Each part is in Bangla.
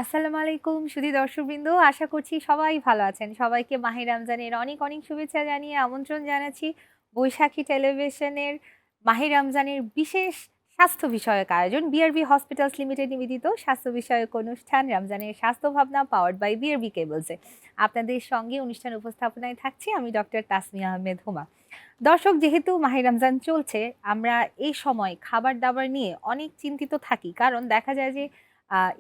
আসসালামু আলাইকুম সুধী দর্শকবৃন্দ, আশা করছি সবাই ভালো আছেন। সবাইকে মাহে রমজানের অনেক অনেক শুভেচ্ছা জানিয়ে আমন্ত্রণ জানাচ্ছি বৈশাখী টেলিভিশনের মাহে রমজানের বিশেষ স্বাস্থ্য বিষয়ক আয়োজন বিআরবি হসপিটালস লিমিটেড নিবেদিত স্বাস্থ্য বিষয়ক অনুষ্ঠান রমজানের স্বাস্থ্য ভাবনা পাওয়ার্ড বাই বিআরবি কেবলসে। আপনাদের সঙ্গে অনুষ্ঠান উপস্থাপনায় থাকছি আমি ডক্টর তাসমিয়া আহমেদ হুমা। দর্শক, যেহেতু মাহে রমজান চলছে, আমরা এই সময় খাবার দাবার নিয়ে অনেক চিন্তিত থাকি, কারণ দেখা যায় যে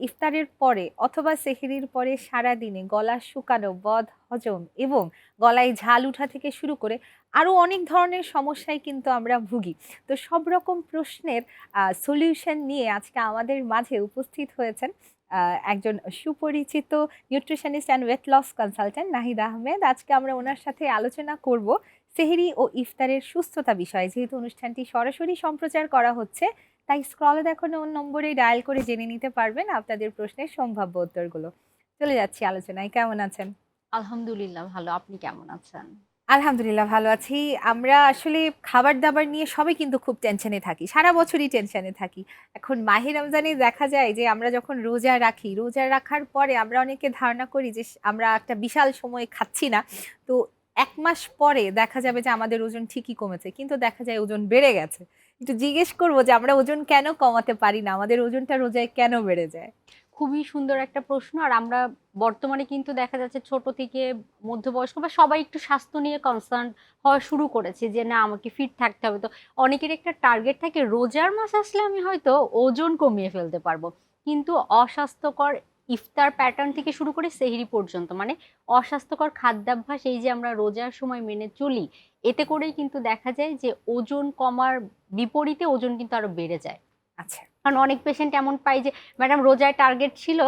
ইফতারের পরে অথবা সেহরির পরে সারাদিনে গলা শুকানো, বদ হজম এবং গলায় ঝাল উঠা থেকে শুরু করে আরও অনেক ধরনের সমস্যায় কিন্তু আমরা ভুগি। তো সব রকম প্রশ্নের সলিউশন নিয়ে আজকে আমাদের মাঝে উপস্থিত হয়েছেন একজন সুপরিচিত nutritionist and weight loss consultant Nahid Ahmed. আজকে আমরা ওনার সাথে আলোচনা করব সেহরি ও ইফতারের সুস্থতা বিষয়ে। যেহেতু অনুষ্ঠানটি সরাসরি সম্প্রচার করা হচ্ছে, তাই স্ক্রলে দেখানো নম্বরে ডায়াল করে জেনে নিতে পারবেন আপনাদের প্রশ্নের সম্ভাব্য উত্তরগুলো। চলে যাচ্ছি আলোচনায়। কেমন আছেন? আলহামদুলিল্লাহ ভালো। আপনি কেমন আছেন? আলহামদুলিল্লাহ ভালো আছি। আমরা আসলে খাবার-দাবার নিয়ে সবাই কিন্তু খুব টেনশনে থাকি। সারা বছরই টেনশনে থাকি। এখন মাহে রমজানে দেখা যায় যে আমরা যখন রোজা রাখি, রোজা রাখার পরে আমরা অনেকে ধারণা করি যে আমরা একটা বিশাল সময় খাচ্ছি না। তো ১ মাস পরে দেখা যাবে যে আমাদের ওজন ঠিকই কমেছে। কিন্তু দেখা যায় ওজন বেড়ে গেছে। একটু জিজ্ঞেস করব যে আমরা ওজন কেন কমাতে পারি না? আমাদের ওজনটা রোজায় কেন বেড়ে যায়? খুবই সুন্দর একটা প্রশ্ন। আর আমরা বর্তমানে কিন্তু দেখা যাচ্ছে ছোট থেকে মধ্যবয়স্ক বা সবাই একটু স্বাস্থ্য নিয়ে কনসার্ন হওয়া শুরু করেছে যে না আমাকে ফিট থাকতে হবে। তো অনেকের একটা টার্গেট থাকে রোজার মাস আসলে আমি হয়তো ওজন কমিয়ে ফেলতে পারবো। কিন্তু অস্বাস্থ্যকর ইফতার প্যাটার্ন থেকে শুরু করে সেহরি পর্যন্ত মানে অস্বাস্থ্যকর খাদ্যাভ্যাস এই যে আমরা রোজার সময় মেনে চলি, এতে করেই কিন্তু দেখা যায় যে ওজন কমার বিপরীতে ওজন কিন্তু আরো বেড়ে যায়। আচ্ছা। কারণ অনেক পেশেন্ট এমন পাই যে ম্যাডাম রোজায় টার্গেট ছিল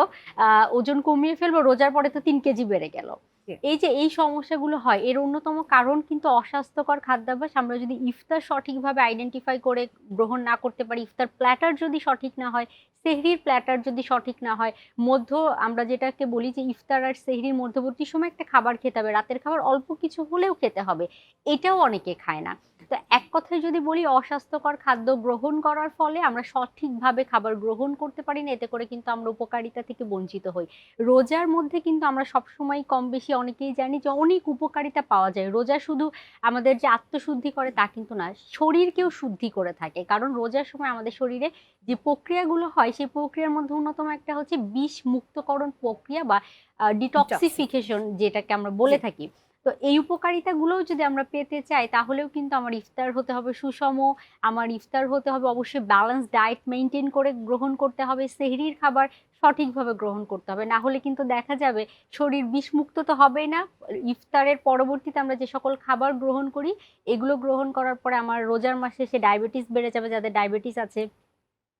ওজন কমিয়ে ফেলবো, রোজার পরে তো ৩ কেজি বেড়ে গেল। জি। এই যে এই সমস্যাগুলো হয় এর অন্যতম কারণ কিন্তু অস্বাস্থ্যকর খাদ্যাভ্যাস। আমরা যদি ইফতার সঠিকভাবে আইডেন্টিফাই করে গ্রহণ না করতে পারি, ইফতার প্ল্যাটার যদি সঠিক না হয়, সেহরির প্ল্যাটার যদি সঠিক না হয়, মধ্য আমরা যেটাকে বলি যে ইফতার আর সেহরির মধ্যবর্তী সময় একটা খাবার খেতে হবে, রাতের খাবার অল্প কিছু হলেও খেতে হবে, এটাও অনেকে খায় না। তো এক কথায় যদি বলি অস্বাস্থ্যকর খাদ্য গ্রহণ করার ফলে আমরা সঠিকভাবে খাবার গ্রহণ করতে পারি না, এতে করে কিন্তু আমরা উপকারিতা থেকে বঞ্চিত হই। রোজার মধ্যে কিন্তু আমরা সবসময় কম বেশি অনেকেই জানি যে অনেক উপকারিতা পাওয়া যায়। রোজা শুধু আমাদের যে আত্মশুদ্ধি করে তা কিন্তু না, শরীরকেও শুদ্ধি করে থাকে। কারণ রোজার সময় আমাদের শরীরে যে প্রক্রিয়াগুলো হয় সেই প্রক্রিয়ার মধ্যে অন্যতম একটা হচ্ছে বিষ মুক্তকরণ প্রক্রিয়া বা ডিটক্সিফিকেশন ইনটক্সিফিকেশন। যেটাকে আমরা জি। বলে থাকি। তো এই উপকারিতাগুলোও যদি আমরা পেতে চাই তাহলেও কিন্তু আমার ইফতার হতে হবে সুষম, আমার ইফতার হতে হবে অবশ্যই ব্যালেন্স ডায়েট মেইনটেইন করে গ্রহণ করতে হবে, সেহরির খাবার সঠিকভাবে গ্রহণ করতে হবে। না হলে কিন্তু দেখা যাবে শরীর বিষমুক্ত তো হবেই না। ইফতারের পরবর্তীতে আমরা যে সকল খাবার গ্রহণ করি এগুলো গ্রহণ করার পরে আমার রোজার মাসে সে ডায়াবেটিস বেড়ে যাবে, যাদের ডায়াবেটিস আছে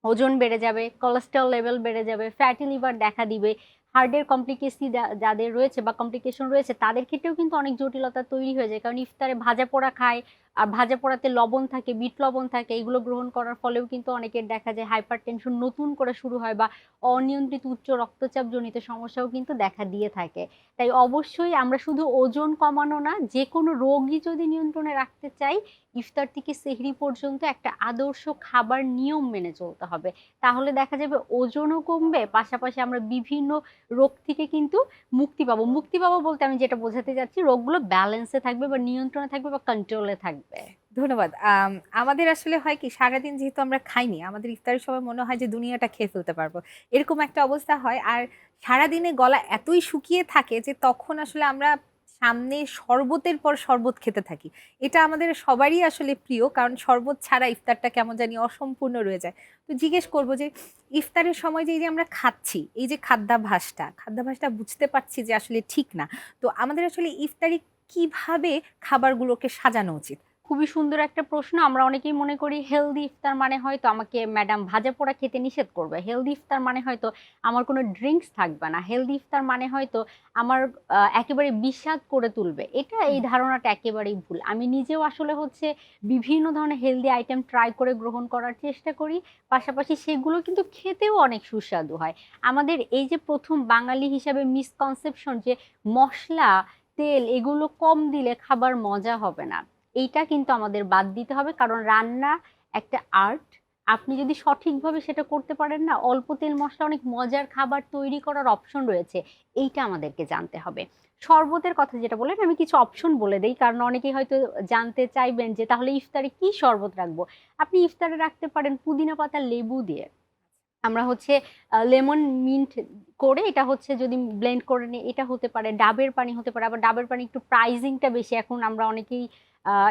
ওজন বেড়ে যাবে, কোলেস্টেরল লেভেল বেড়ে যাবে, ফ্যাটি লিভার দেখা দিবে। হার্টের কমপ্লিকেসি যাদের রয়েছে বা কমপ্লিকেশন রয়েছে তাদের ক্ষেত্রেও কিন্তু অনেক জটিলতা তৈরি হয়ে যায়। কারণ ইফতারে ভাজা পোড়া খায়, আর ভাজা পোড়াতে লবণ থাকে, বিট লবণ থাকে, এগুলো গ্রহণ করার ফলেও কিন্তু অনেকের দেখা যায় হাইপার টেনশন নতুন করে শুরু হয় বা অনিয়ন্ত্রিত উচ্চ রক্তচাপ জনিত সমস্যাও কিন্তু দেখা দিয়ে থাকে। তাই অবশ্যই আমরা শুধু ওজন কমানো না, যে কোনো রোগই যদি নিয়ন্ত্রণে রাখতে চাই ইফতার থেকে সেহরি পর্যন্ত একটা আদর্শ খাবার নিয়ম মেনে চলতে হবে। তাহলে দেখা যাবে ওজনও কমবে, পাশাপাশি আমরা বিভিন্ন রোগ থেকে কিন্তু মুক্তি পাবো। মুক্তি পাবো বলতে আমি যেটা বোঝাতে চাচ্ছি রোগগুলো ব্যালেন্সে থাকবে বা নিয়ন্ত্রণে থাকবে বা কন্ট্রোলে থাকবে। ধন্যবাদ। আমাদের আসলে হয় কি, সারাদিন যেহেতু আমরা খাইনি, আমাদের ইফতারের সময় মনে হয় যে দুনিয়াটা খেয়ে ফেলতে পারবো। এরকম একটা অবস্থা হয়। আর সারাদিনে গলা এতই শুকিয়ে থাকে যে তখন আসলে আমরা সামনে শরবতের পর শরবত খেতে থাকি। এটা আমাদের সবারই আসলে প্রিয়। কারণ শরবত ছাড়া ইফতারটা কেমন জানি অসম্পূর্ণ রয়ে যায়। তো জিজ্ঞেস করব যে ইফতারের সময় যে এই যে আমরা খাচ্ছি, এই যে খাদ্যাভ্যাসটা বুঝতে পারছি যে আসলে ঠিক না। তো আমাদের আসলে ইফতারি কিভাবে খাবারগুলোকে সাজানো উচিত? খুবই সুন্দর একটা প্রশ্ন। আমরা অনেকেই মনে করি হেলদি ইফতার মানে হয়তো আমাকে ম্যাডাম ভাজাপোড়া খেতে নিষেধ করবে। হেলদি ইফতার মানে হয়তো আমার কোনো ড্রিংকস থাকবে না। হেলদি ইফতার মানে হয়তো আমার একেবারে বিস্বাদ করে তুলবে। এই হুম। ধারণাটা একেবারেই ভুল। আমি নিজেও আসলে হচ্ছে বিভিন্ন ধরনের হেলদি আইটেম ট্রাই করে গ্রহণ করার চেষ্টা করি। পাশাপাশি সেগুলো কিন্তু খেতেও অনেক সুস্বাদু হয়। আমাদের এই যে ১ম বাঙালি হিসাবে মিসকনসেপশন যে মসলা, তেল এগুলো কম দিলে খাবার মজা হবে না। এইটা কিন্তু আমাদের বাদ দিতে হবে। কারণ রান্না একটা আর্ট। আপনি যদি সঠিকভাবে সেটা করতে পারেন না, অল্প তেল মসলা অনেক মজার খাবার তৈরি করার অপশন রয়েছে। এইটা আমাদেরকে জানতে হবে। শরবতের কথা যেটা বললেন, আমি কিছু অপশন বলে দেই। কারণ অনেকেই হয়তো জানতে চাইবেন যে তাহলে ইফতারে কি শরবত রাখবো? আপনি ইফতারে রাখতে পারেন পুদিনা পাতা লেবু দিয়ে। আমরা হচ্ছে লেমন মিন্ট করে এটা হচ্ছে যদি ব্লেন্ড করে নিই, এটা হতে পারে। ডাবের পানি হতে পারে। আবার ডাবের পানি একটু প্রাইসিংটা বেশি। এখন আমরা অনেকেই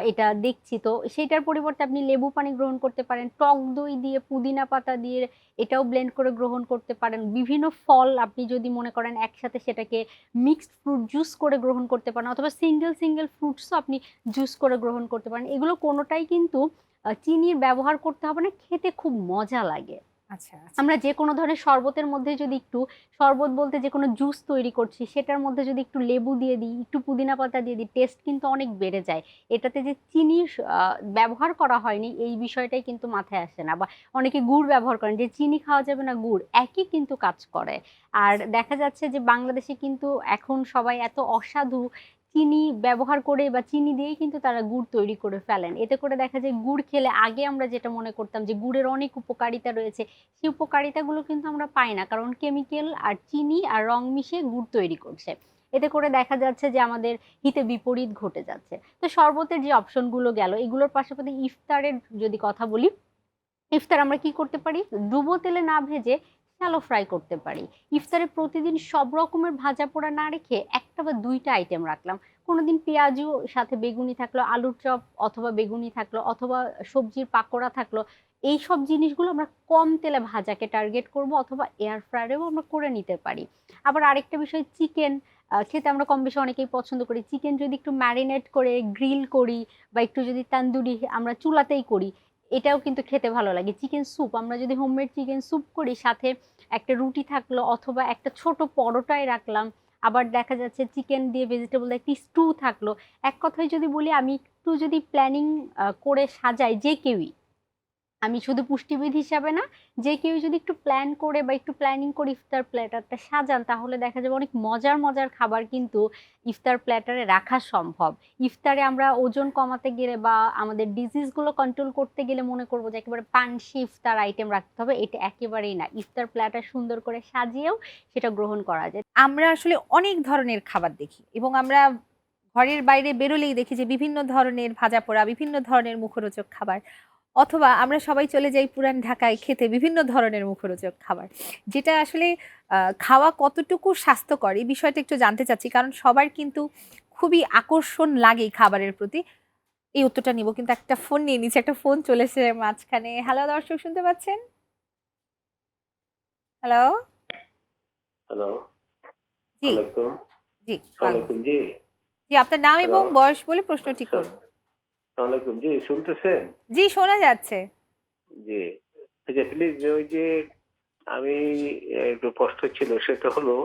এটা দেখছি। তো সেইটার পরিবর্তে আপনি লেবু পানি গ্রহণ করতে পারেন। টক দই দিয়ে, পুদিনা পাতা দিয়ে এটাও ব্লেন্ড করে গ্রহণ করতে পারেন। বিভিন্ন ফল আপনি যদি মনে করেন একসাথে সেটাকে মিক্সড ফ্রুট জুস করে গ্রহণ করতে পারেন, অথবা সিঙ্গেল ফ্রুটসও আপনি জুস করে গ্রহণ করতে পারেন। এগুলো কোনটাই কিন্তু চিনির ব্যবহার করতে হবে না। খেতে খুব মজা লাগে। আচ্ছা, আচ্ছা। আমরা যেকোনো ধরনের শরবতের মধ্যে যদি একটু, শরবত বলতে যেকোনো জুস তৈরি করছি সেটার মধ্যে যদি একটু লেবু দিয়ে দিই, একটু পুদিনা পাতা দিয়ে দিই, টেস্ট কিন্তু অনেক বেড়ে যায়। এটাতে যে চিনি ব্যবহার করা হয়নি এই বিষয়টাই কিন্তু মাথায় আসে না। বা অনেকে গুড় ব্যবহার করেন যে চিনি খাওয়া যাবে না, গুড় একই কিন্তু কাজ করে। আর দেখা যাচ্ছে যে বাংলাদেশে কিন্তু এখন সবাই এত অসাধু, চিনি ব্যবহার করে বা চিনি দিয়েই কিন্তু তারা গুড় তৈরি করে ফেলেন। এতে করে দেখা যায় গুড় খেলে আগে আমরা যেটা মনে করতাম যে গুড়ের অনেক উপকারিতা রয়েছে, সেই উপকারিতাগুলো কিন্তু আমরা পাই না। কারণ কেমিক্যাল আর চিনি আর রং মিশিয়ে গুড় তৈরি করছে। এতে করে দেখা যাচ্ছে যে আমাদের হিতে বিপরীত ঘটে যাচ্ছে। তো শরবতের যে অপশনগুলো গেল, এগুলোর পাশাপাশি ইফতারের যদি কথা বলি, ইফতার আমরা কি করতে পারি? ডুবো তেলে না ভেজে শ্যালো ফ্রাই করতে পারি। ইফতারে প্রতিদিন সব রকমের ভাজা পোড়া না রেখে একটা বা ২ টা আইটেম রাখলাম। কোনোদিন পেঁয়াজু সাথে বেগুনি থাকলো, আলুর চপ অথবা বেগুনি থাকলো, অথবা সবজির পাকোড়া থাকলো। এইসব জিনিসগুলো আমরা কম তেলে ভাজাকে টার্গেট করব, অথবা এয়ার ফ্রায়ারেও আমরা করে নিতে পারি। আবার আরেকটা বিষয়, চিকেন খেতে আমরা কম বেশি অনেকেই পছন্দ করি। চিকেন যদি একটু ম্যারিনেট করে গ্রিল করি বা একটু যদি তান্দুরি আমরা চুলাতেই করি, এটাও কিন্তু খেতে ভালো লাগে। চিকেন স্যুপ আমরা যদি হোমমেড চিকেন স্যুপ করি, সাথে একটা রুটি থাকলো অথবা একটা ছোট পরোটাই রাখলাম। আবার দেখা যাচ্ছে চিকেন দিয়ে ভেজিটেবল দিয়ে একটি স্টু থাকলো। এক কথায় যদি বলি, আমি একটু যদি প্ল্যানিং করে সাজাই, যে কেউই, আমি শুধু পুষ্টিবিদ হিসাবে না, যে কেউ যদি একটু প্ল্যান করে বা একটু প্ল্যানিং করে ইফতার প্ল্যাটারটা সাজান, তাহলে দেখা যাবে অনেক মজার খাবার কিন্তু ইফতার প্ল্যাটারে রাখা সম্ভব। ইফতারে আমরা ওজন কমাতে গেলে বা আমাদের ডিজিজগুলো কন্ট্রোল করতে গেলে মনে করবো যে একেবারে পানসি ইফতার আইটেম রাখতে হবে, এটা একেবারেই না। ইফতার প্ল্যাটার সুন্দর করে সাজিয়েও সেটা গ্রহণ করা যায়। আমরা আসলে অনেক ধরনের খাবার দেখি এবং আমরা ঘরের বাইরে বেরোলেই দেখি যে বিভিন্ন ধরনের ভাজাপোড়া, বিভিন্ন ধরনের মুখরোচক খাবার। অথবা আমরা সবাই চলে যাই পুরান ঢাকায় খেতে বিভিন্ন ধরনের মুখরোচক খাবার। যেটা আসলে খাওয়া কতটুকু স্বাস্থ্যকর এই বিষয়টা একটু জানতে চাচ্ছি। কারণ সবার কিন্তু খুবই আকর্ষণ লাগে এই খাবারের প্রতি। এই উত্তরটা নিব, কিন্তু একটা ফোন নিয়ে নিচ্ছি। একটা ফোন চলে এসেছে মাঝখানে। হ্যালো দর্শক, শুনতে পাচ্ছেন? হ্যালো? হ্যালো, জি, ওয়ালাইকুম। জি, ওয়ালাইকুম জি। জি, আপনার নাম হ্যালো, এবং বয়স বলে প্রশ্নটি করুন। ওয়ালাইকুম জি, শুনতেছেন? জি, শোনা যাচ্ছে। জি। আচ্ছা প্লিজ, ওই যে আমি একটু প্রশ্ন ছিল, সেটা হলো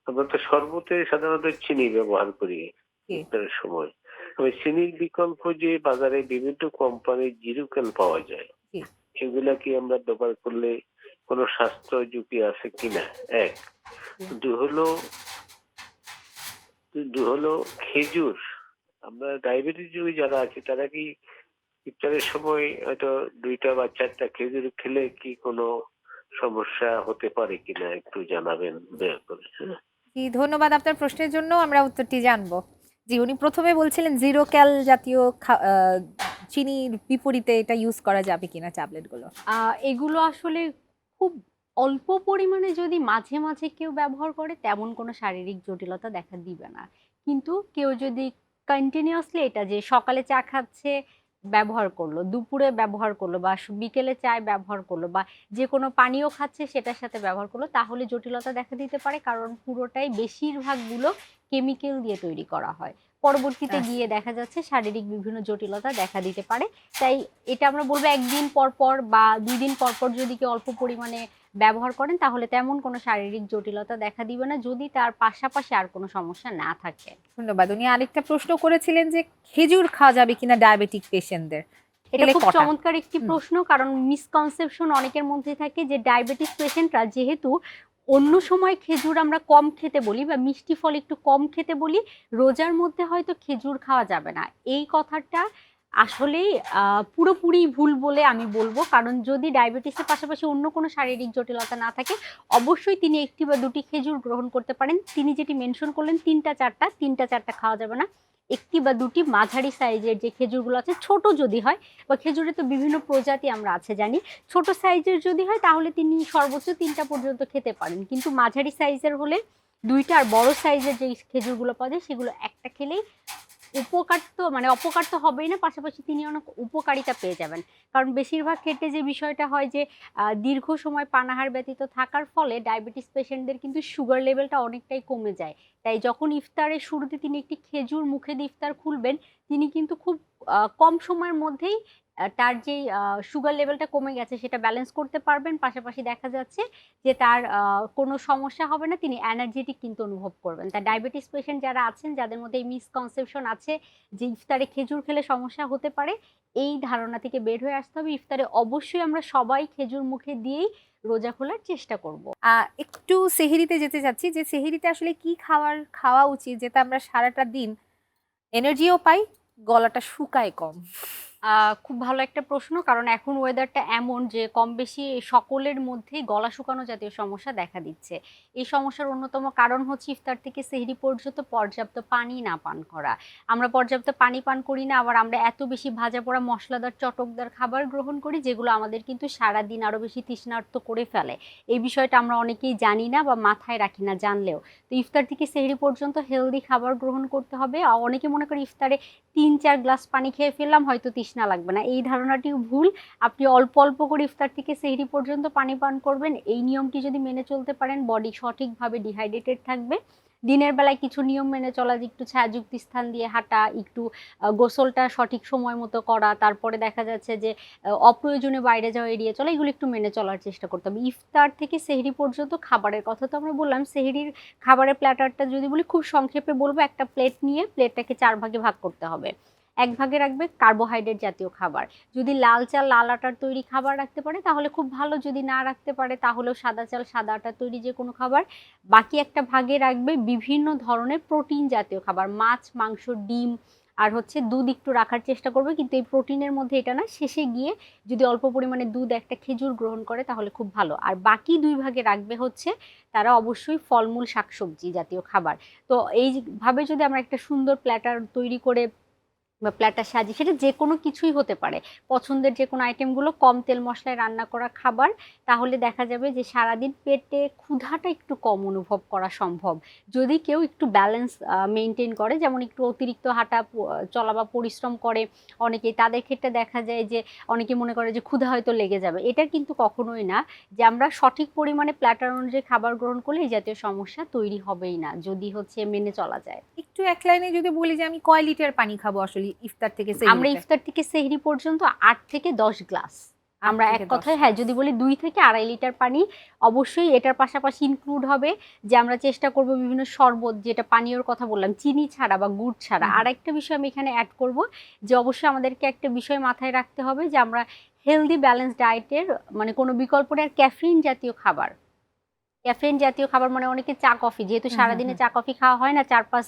আমরা তো শরবতে সাধারণত চিনি ব্যবহার করি জি, ইফতারের সময়। তবে চিনির বিকল্প যে বাজারে বিভিন্ন কোম্পানির জিরুকেন পাওয়া যায়, জি, এগুলা কি আমরা ব্যবহার করলে কোনো স্বাস্থ্য ঝুঁকি আছে কিনা? এক। জি। দুই হলো দুই হলো খেজুর। আমরা ডায়াবেটিস রোগী যারা আছে তারা কি ইফতারের সময় হয়তো ২টা বা ৪টা খেজুর খেলে কি কোনো সমস্যা হতে পারে কিনা একটু জানাবেন দয়া করে, হ্যাঁ? জি, ধন্যবাদ আপনার প্রশ্নের জন্য। আমরা উত্তরটি জানবো। জি, উনি ১ম এ বলছিলেন 0 ক্যাল জাতীয় চিনির বিপরীতে এটা ইউজ করা যাবে কিনা ট্যাবলেটগুলো? এগুলো আসলে খুব অল্প পরিমাণে যদি মাঝে কেউ ব্যবহার করে, তেমন কোনো শারীরিক জটিলতা দেখা দিবে না। কিন্তু কেউ যদি কন্টিনিউয়াসলি এটা, যে সকালে চা খাচ্ছে ব্যবহার করলো, দুপুরে ব্যবহার করলো, বা বিকেলে চায় ব্যবহার করলো, বা যেকোনো পানীয় খাচ্ছে সেটার সাথে ব্যবহার করলো, তাহলে জটিলতা দেখা দিতে পারে। কারণ পুরোটাই বেশিরভাগগুলো কেমিক্যাল দিয়ে তৈরি করা হয়। পরবর্তীতে আচ্ছা, গিয়ে দেখা যাচ্ছে শারীরিক বিভিন্ন জটিলতা দেখা দিতে পারে। তাই এটা আমরা বলবো ১ দিন পর বা ২ দিন পর যদি কেউ অল্প পরিমাণে ব্যবহার করেন, তাহলে তেমন কোনো শারীরিক জটিলতা দেখা দিবে না, যদি তার পাশাপাশি আর কোনো সমস্যা না থাকে। ধন্যবাদ। উনি আরেকটা প্রশ্ন করেছিলেন যে খেজুর খাওয়া যাবে কিনা ডায়াবেটিক পেশেন্টদের? এটা খেলে খুব কটা? চমৎকার একটি হুম, প্রশ্ন। কারণ মিসকনসেপশন অনেকের মধ্যে থাকে যে ডায়াবেটিস পেশেন্টরা যেহেতু অন্য সময় খেজুর আমরা কম খেতে বলি বা মিষ্টি ফল একটু কম খেতে বলি, রোজার মধ্যে হয়তো খেজুর খাওয়া যাবে না, এই কথাটা আসলেই পুরোপুরি ভুল বলে আমি বলবো, কারণ যদি ডায়াবেটিসের পাশাপাশি অন্য কোনো শারীরিক জটিলতা না থাকে অবশ্যই তিনি 1টি বা 2টি খেজুর গ্রহণ করতে পারেন। তিনি যেটি মেনশন করলেন 3টা 4টা খাওয়া যাবে না। 1টি বা 2টি মাঝারি সাইজের যে খেজুরগুলো আছে, ছোট যদি হয়, বা খেজুরের তো বিভিন্ন প্রজাতি আমরা আছে জানি, ছোট সাইজের যদি হয় তাহলে তিনি সর্বোচ্চ 3টা পর্যন্ত খেতে পারেন, কিন্তু মাঝারি সাইজের হলে 2টা, আর বড় সাইজের যে খেজুরগুলো পাওয়া যায় সেগুলো একটা খেলেই উপকার তো মানে অপকার তো হবেই না, পাশাপাশি তিনি অনেক উপকারিতা পেয়ে যাবেন। কারণ বেশিরভাগ ক্ষেত্রে যে বিষয়টা হয় যে দীর্ঘ সময় পানাহার ব্যতীত থাকার ফলে ডায়াবেটিস পেশেন্টদের কিন্তু সুগার লেভেলটা অনেকটাই কমে যায়। তাই যখন ইফতারের শুরুতে তিনি একটি খেজুর মুখে দিয়ে ইফতার খুলবেন, তিনি কিন্তু খুব কম সময়ের মধ্যেই তার যেই সুগার লেভেলটা কমে গেছে সেটা ব্যালেন্স করতে পারবেন। পাশাপাশি দেখা যাচ্ছে যে তার কোনো সমস্যা হবে না, তিনি এনার্জেটিক কিন্তু অনুভব করবেন। তাই ডায়াবেটিস পেশেন্ট যারা আছেন, যাদের মধ্যে এই মিসকনসেপশন আছে যে ইফতারে খেজুর খেলে সমস্যা হতে পারে, এই ধারণা থেকে বের হয়ে আসতে হবে। ইফতারে অবশ্যই আমরা সবাই খেজুর মুখে দিয়েই রোজা খোলার চেষ্টা করব। একটু সেহরিতে যেতে চাচ্ছি, যে সেহরিতে আসলে কি খাওয়া উচিত যেটা আমরা সারাটা দিন এনার্জিও পাই, গলাটা শুকায় কম? খুব ভালো একটা প্রশ্ন, কারণ এখন ওয়েদারটা এমন যে কম বেশি সকলের মধ্যেই গলা শুকানো জাতীয় সমস্যা দেখা দিচ্ছে। এই সমস্যার অন্যতম কারণ হচ্ছে ইফতার থেকে সেহরি পর্যন্ত পর্যাপ্ত পানি না পান করা। আমরা পর্যাপ্ত পানি পান করি না, আবার আমরা এত বেশি ভাজা পোড়া মশলাদার চটকদার খাবার গ্রহণ করি যেগুলো আমাদের কিন্তু সারাদিন আরো বেশি তৃষ্ণার্ত করে ফেলে। এই বিষয়টা আমরা অনেকেই জানি না বা মাথায় রাখি না জানলেও। তো ইফতার থেকে সেহরি পর্যন্ত হেলদি খাবার গ্রহণ করতে হবে। অনেকে মনে করে ইফতারে 3-4 গ্লাস পানি খেয়ে ফেললাম, হয়তো তৃষ্ণা লাগবে না। এই ধারণাটিও ভুল। আপনি অল্প অল্প করে ইফতার থেকে সেহরি পর্যন্ত পানি পান করবেন। এই নিয়মটি যদি মেনে চলতে পারেন, বডি সঠিকভাবে ডিহাইড্রেটেড থাকবে। দিনের বেলায় কিছু নিয়ম মেনে চলা, যে একটু ছায়াযুক্ত স্থান দিয়ে হাঁটা, একটু গোসলটা সঠিক সময় মতো করা, তারপরে দেখা যাচ্ছে যে অপ্রয়োজনে বাইরে যাওয়া এড়িয়ে চলা, এগুলো একটু মেনে চলার চেষ্টা করতে হবে। ইফতার থেকে সেহরি পর্যন্ত খাবারের কথা তো আমরা বললাম। সেহরির খাবারের প্ল্যাটারটা যদি বলি, খুব সংক্ষেপে বলবো, একটা প্লেট নিয়ে প্লেটটাকে 4 ভাগে ভাগ করতে হবে। 1 ভাগে রাখবে কার্বোহাইড্রেট জাতীয় খাবার। যদি লাল চাল লাল আটার তৈরি খাবার রাখতে পারে তাহলে খুব ভালো, যদি না রাখতে পারে তাহলেও সাদা চাল সাদা আটার তৈরি যে কোনো খাবার। বাকি একটা ভাগে রাখবে বিভিন্ন ধরনের প্রোটিন জাতীয় খাবার, মাছ, মাংস, ডিম, আর হচ্ছে দুধ একটু রাখার চেষ্টা করবে, কিন্তু এই প্রোটিনের মধ্যে এটা না, শেষে গিয়ে যদি অল্প পরিমাণে দুধ, একটা খেজুর গ্রহণ করে তাহলে খুব ভালো। আর বাকি 2 ভাগে রাখবে হচ্ছে তারা অবশ্যই ফলমূল, শাকসবজি জাতীয় খাবার। তো এইভাবে যদি আমরা একটা সুন্দর প্ল্যাটার তৈরি করে বা প্ল্যাটার সাজিয়ে, সেটা যে কোনো কিছুই হতে পারে, পছন্দের যে কোনো আইটেমগুলো কম তেল মশলায় রান্না করা খাবার, তাহলে দেখা যাবে যে সারাদিন পেটে ক্ষুধাটা একটু কম অনুভব করা সম্ভব। যদি কেউ একটু ব্যালেন্স মেনটেন করে, যেমন একটু অতিরিক্ত হাঁটা চলা বা পরিশ্রম করে অনেকেই, তাদের ক্ষেত্রে দেখা যায় যে অনেকে মনে করে যে ক্ষুধা হয়তো লেগে যাবে। এটা কিন্তু কখনোই না, যে আমরা সঠিক পরিমাণে প্ল্যাটার অনুযায়ী খাবার গ্রহণ করলে এই জাতীয় সমস্যা তৈরি হবেই না, যদি হচ্ছে মেনে চলা যায়। একটু এক লাইনে যদি বলি যে আমি কয় লিটার পানি খাবো আসলে ইফতার থেকে আমরা সেহরিতে? ইফতার থেকে সেহরি পর্যন্ত 8 থেকে 10 গ্লাস। 8 আমরা থেকে এক 10 কথায়, হ্যাঁ, গ্লাস। যদি বলি 2 থেকে 2.5 লিটার পানি। অবশ্যই এটার পাশাপাশি ইনক্লুড হবে যে আমরা চেষ্টা করব বিভিন্ন শরবত, যেটা পানীয়র কথা বললাম, চিনি ছাড়া বা গুড় ছাড়া। আর একটা বিষয় আমি এখানে অ্যাড করব, যে অবশ্যই আমাদেরকে একটা বিষয় মাথায় রাখতে হবে, যে আমরা হেলদি ব্যালেন্স ডায়েটের মানে কোনো বিকল্প নেই। আর ক্যাফিন জাতীয় খাবার, ক্যাফেইন জাতীয় খাবার মানে অনেকে চা কফি, যেহেতু সারাদিনে চা কফি খাওয়া হয় না, 4-5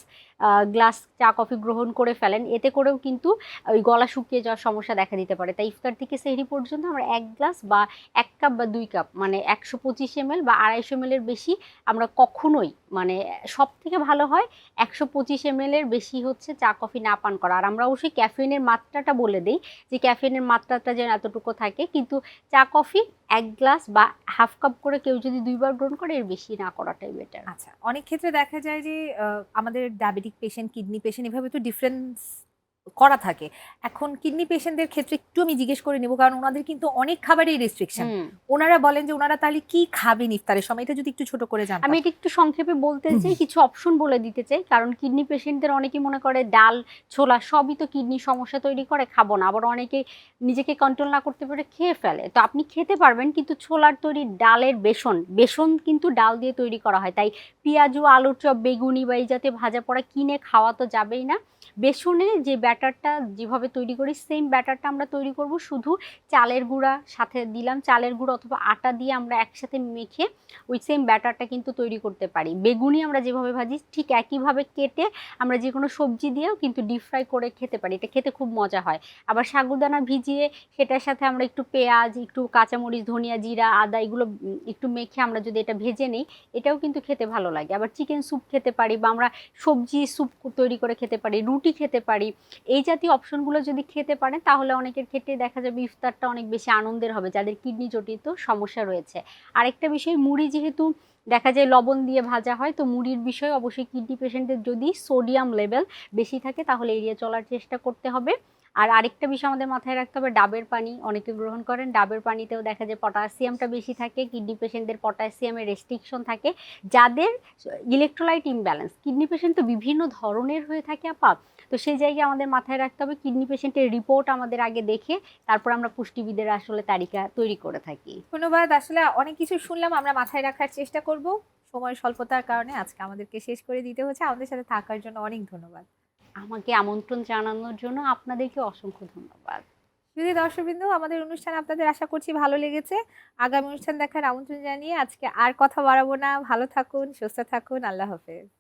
গ্লাস চা কফি গ্রহণ করে ফেলেন, এতে করেও কিন্তু ওই গলা শুকিয়ে যাওয়ার সমস্যা দেখা দিতে পারে। তাই ইফতার থেকে সেহরি পর্যন্ত আমরা 1 গ্লাস বা 1 কাপ বা 2 কাপ, মানে 125 ml বা 250 ml এর বেশি আমরা কখনোই, মানে সব থেকে ভালো হয় 125 ml এর বেশি হচ্ছে চা কফি না পান করা। আর আমরা অবশ্যই ক্যাফেইনের মাত্রাটা বলে দিই, যে ক্যাফেইনের মাত্রাটা যেন এতটুকু থাকে, কিন্তু চা কফি 1 গ্লাস বা হাফ কাপ করে কেউ যদি 2 বার গ্রহণ করে, এর বেশি না করাটাই বেটার। আচ্ছা, অনেক ক্ষেত্রে দেখা যায় যে আমাদের ডায়াবেটিক পেশেন্ট, কিডনি পেশেন্ট এভাবে তো ডিফারেন্স করা থাকে। এখন কিডনি পেশেন্টদের ক্ষেত্রে একটু আমি জিজ্ঞেস করে নেব, কারণ ওনাদের কিন্তু অনেক খাবারেই রেস্ট্রিকশন। ওনারা বলেন যে ওনারা তাহলে কি খাবেন ইফতারের সময়, এটা যদি একটু ছোট করে আমি জানতাম। এটা একটু সংক্ষেপে বলতে চাই, কিছু অপশন বলে দিতে চাই, কারণ কিডনি পেশেন্টদের অনেকেই মনে করে ডাল, ছোলা সবই তো কিডনি সমস্যা তৈরি করে, খাবো না। আবার অনেকে নিজেকে কন্ট্রোল না করতে পারে খেয়ে ফেলে। তো আপনি খেতে পারবেন, কিন্তু ছোলার তৈরি, ডালের বেসন কিন্তু ডাল দিয়ে তৈরি করা হয়। তাই পেঁয়াজু, আলুর চপ, বেগুনি বা এই জাতীয় ভাজা পোড়া কিনে খাওয়া তো যাবেই না। বেসনে যে ব্যাটার ব্যাটারটা যেভাবে তৈরি করি সেম ব্যাটারটা আমরা তৈরি করব, শুধু চালের গুঁড়া সাথে দিলাম, চালের গুঁড়া অথবা আটা দিয়ে আমরা একসাথে মেখে ওই সেম ব্যাটারটা কিন্তু তৈরি করতে পারি। বেগুনি আমরা যেভাবে ভাজি ঠিক একইভাবে কেটে আমরা যে কোনো সবজি দিয়েও কিন্তু ডিপ ফ্রাই করে খেতে পারি, এটা খেতে খুব মজা হয়। আবার সাগুদানা ভিজিয়ে সেটার সাথে আমরা একটু পেঁয়াজ, একটু কাঁচামরিচ, ধনিয়া, জিরা, আদা এগুলো একটু মেখে আমরা যদি এটা ভেজে নিই এটাও কিন্তু খেতে ভালো লাগে। আবার চিকেন স্যুপ খেতে পারি বা আমরা সবজি স্যুপ তৈরি করে খেতে পারি, রুটি খেতে পারি। এই জাতীয় অপশনগুলো যদি খেতে পারেন তাহলে অনেকের ক্ষেত্রে দেখা যাবে ইফতারটা অনেক বেশি আনন্দের হবে যাদের কিডনি জনিত সমস্যা রয়েছে। আরেকটা বিষয়, মুড়ি যেহেতু দেখা যায় লবণ দিয়ে ভাজা হয়, তো মুড়ির বিষয়ে অবশ্যই কিডনি পেশেন্টদের যদি সোডিয়াম লেভেল বেশি থাকে তাহলে এড়িয়ে চলার চেষ্টা করতে হবে। আর আরেকটা বিষয় আমাদের মাথায় রাখতে হবে, ডাবের পানি অনেকে গ্রহণ করেন, ডাবের পানিতেও দেখা যায় পটাশিয়ামটা বেশি থাকে, কিডনি পেশেন্টদের পটাশিয়ামের রেস্ট্রিকশন থাকে। যাদের ইলেকট্রোলাইট ইমব্যালেন্স, কিডনি পেশেন্ট তো বিভিন্ন ধরনের হয়ে থাকে আপা, তো সেই জায়গায় আমাদের মাথায় রাখতে হবে কিডনি পেশেন্টের রিপোর্ট আমাদের আগে দেখে তারপর আমরা পুষ্টিবিদের আসলে তালিকা তৈরি করে থাকি। ধন্যবাদ। আসলে অনেক কিছু শুনলাম, আমরা মাথায় রাখার চেষ্টা করব। সময়ের স্বল্পতার কারণে আজকে আমাদেরকে শেষ করে দিতে হচ্ছে। আমাদের সাথে থাকার জন্য অনেক ধন্যবাদ। আমাকে আমন্ত্রণ জানানোর জন্য আপনাদেরকে অসংখ্য ধন্যবাদ। যদি দর্শকবৃন্দ, আমাদের অনুষ্ঠান আপনাদের আশা করছি ভালো লেগেছে। আগামী অনুষ্ঠান দেখার আমন্ত্রণ জানিয়ে আজকে আর কথা বাড়াবো না। ভালো থাকুন, সুস্থ থাকুন। আল্লাহ হাফেজ।